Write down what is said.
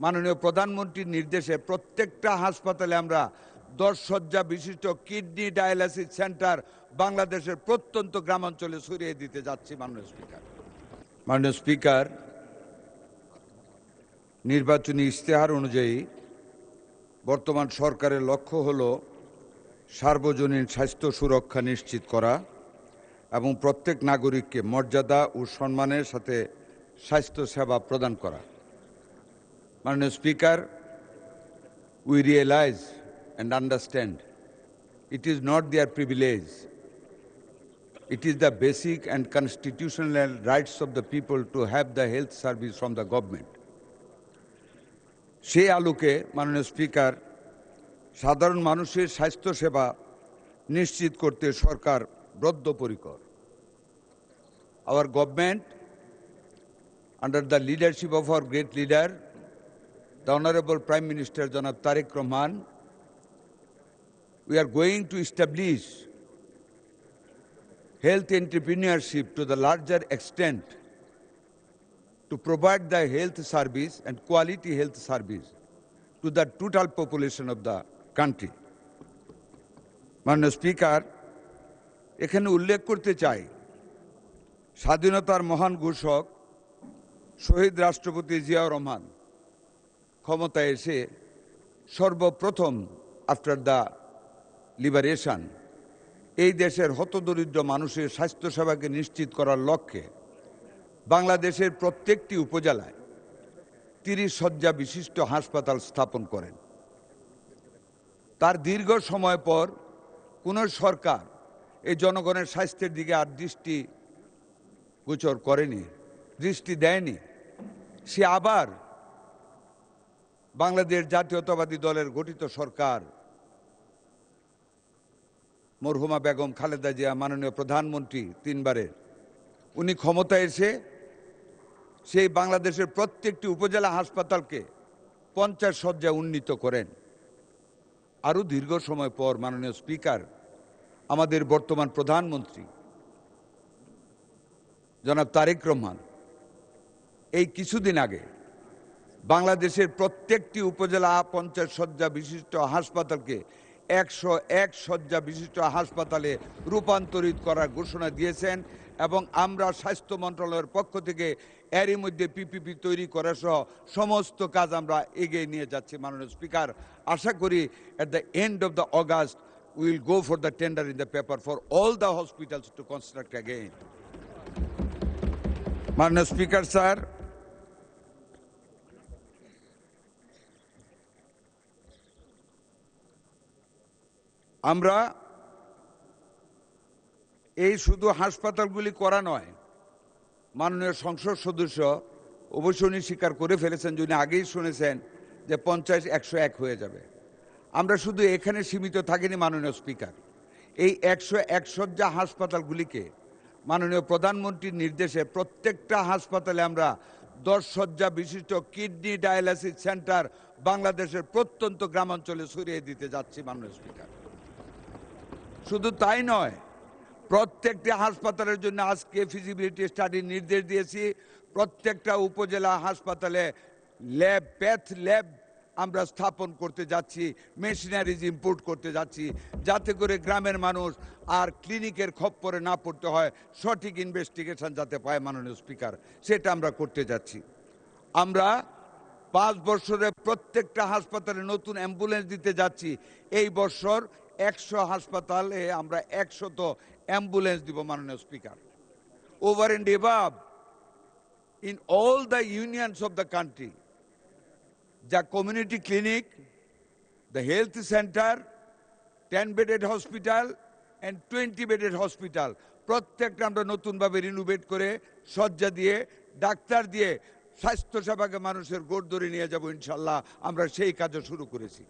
মাননীয় প্রধানমন্ত্রীর নির্দেশে প্রত্যেকটা হাসপাতালে আমরা 10 শয্যা বিশিষ্ট কিডনি ডায়ালাইসিস সেন্টার বাংলাদেশের প্রত্যন্ত গ্রামাঞ্চলে ছড়িয়ে দিতে যাচ্ছি। মাননীয় স্পিকার, নির্বাচনী ইশতেহার অনুযায়ী বর্তমান সরকারের লক্ষ্য হল সার্বজনীন স্বাস্থ্য সুরক্ষা নিশ্চিত করা এবং প্রত্যেক নাগরিককে মর্যাদা ও সম্মানের সাথে স্বাস্থ্য সেবা প্রদান করা। মাননীয় speaker, we realize and understand it is not their privilege. It is the basic and constitutional rights of the people to have the health service from the government. সেই আলোকে মাননীয় স্পিকার, সাধারণ মানুষের স্বাস্থ্য সেবা নিশ্চিত করতে সরকার বদ্ধপরিকর। Our government, under the leadership of our great leader, the Honorable Prime Minister Janab Tariq Rahman, we are going to establish health entrepreneurship to the larger extent to provide the health service and quality health service to the total population of the country. মাননীয় speaker, এখানে উল্লেখ করতে চাই, স্বাধীনতার মহান ঘোষক শহীদ রাষ্ট্রপতি জিয়াউর রহমান ক্ষমতায় এসে সর্বপ্রথম আফটার দ্য লিবারেশন এই দেশের হতদরিদ্র মানুষের স্বাস্থ্যসেবাকে নিশ্চিত করার লক্ষ্যে বাংলাদেশের প্রত্যেকটি উপজেলায় 30 শয্যা বিশিষ্ট হাসপাতাল স্থাপন করেন। তার দীর্ঘ সময় পর কোন সরকার এই জনগণের স্বাস্থ্যের দিকে আর দৃষ্টি দেয়নি। সে আবার বাংলাদেশ জাতীয়তাবাদী দলের গঠিত সরকার, মরহুমা বেগম খালেদা জিয়া, মাননীয় প্রধানমন্ত্রী 3 বারের, উনি ক্ষমতায় এসে সেই বাংলাদেশের প্রত্যেকটি উপজেলা হাসপাতালকে 50 শয্যায় উন্নীত করেন। আরও দীর্ঘ সময় পর মাননীয় স্পিকার, আমাদের বর্তমান প্রধানমন্ত্রী জনাব তারেক রহমান এই কিছুদিন আগে বাংলাদেশের প্রত্যেকটি উপজেলা 50 শয্যা বিশিষ্ট হাসপাতালকে 101 শয্যা বিশিষ্ট হাসপাতালে রূপান্তরিত করার ঘোষণা দিয়েছেন এবং আমরা স্বাস্থ্য মন্ত্রণালয়ের পক্ষ থেকে এরই মধ্যে পিপিপি তৈরি করা সহ সমস্ত কাজ আমরা এগিয়ে নিয়ে যাচ্ছি। মাননীয় স্পিকার, আশা করি at the end of the August we will go for the tender in the paper for all the hospitals to construct again. মাননীয় স্পিকার স্যার, আমরা এই শুধু হাসপাতালগুলি করা নয়, মাননীয় সংসদ সদস্য অবশ্যই উনি স্বীকার করে ফেলেছেন, যিনি আগেই শুনেছেন যে 50 101 হয়ে যাবে। আমরা শুধু এখানে সীমিত থাকিনি মাননীয় স্পিকার, এই 101 শয্যা হাসপাতালগুলিকে মাননীয় প্রধানমন্ত্রীর নির্দেশে প্রত্যেকটা হাসপাতালে আমরা 10 শয্যা বিশিষ্ট কিডনি ডায়ালাইসিস সেন্টার বাংলাদেশের প্রত্যন্ত গ্রামাঞ্চলে ছড়িয়ে দিতে যাচ্ছি। মাননীয় স্পিকার, শুধু তাই নয়, প্রত্যেকটা হাসপাতালের জন্য আজকে ফিজিবিলিটি স্টাডির নির্দেশ দিয়েছি। প্রত্যেকটা উপজেলা হাসপাতালে প্যাথ ল্যাব আমরা স্থাপন করতে যাচ্ছি, মেশিনারিজ ইম্পোর্ট করতে যাচ্ছি, যাতে করে গ্রামের মানুষ আর ক্লিনিকের খপ্পরে না পড়তে হয়, সঠিক ইনভেস্টিগেশন যাতে পায়। মাননীয় স্পিকার, সেটা আমরা করতে যাচ্ছি। আমরা 5 বছরে প্রত্যেকটা হাসপাতালে নতুন অ্যাম্বুলেন্স দিতে যাচ্ছি। এই বছর 100 হাসপাতালে আমরা 100 অ্যাম্বুলেন্স দিব। মাননীয় speaker, over and above in all the unions of the country, the community clinic, the health center, 10-bedded hospital and 20-bedded hospital প্রত্যেকটা আমরা নতুনভাবে রিনোভেট করে শয্যা দিয়ে ডাক্তার দিয়ে স্বাস্থ্যসেবাকে মানুষের গোড় ধরে নিয়ে যাব ইনশাল্লাহ। আমরা সেই কাজও শুরু করেছি।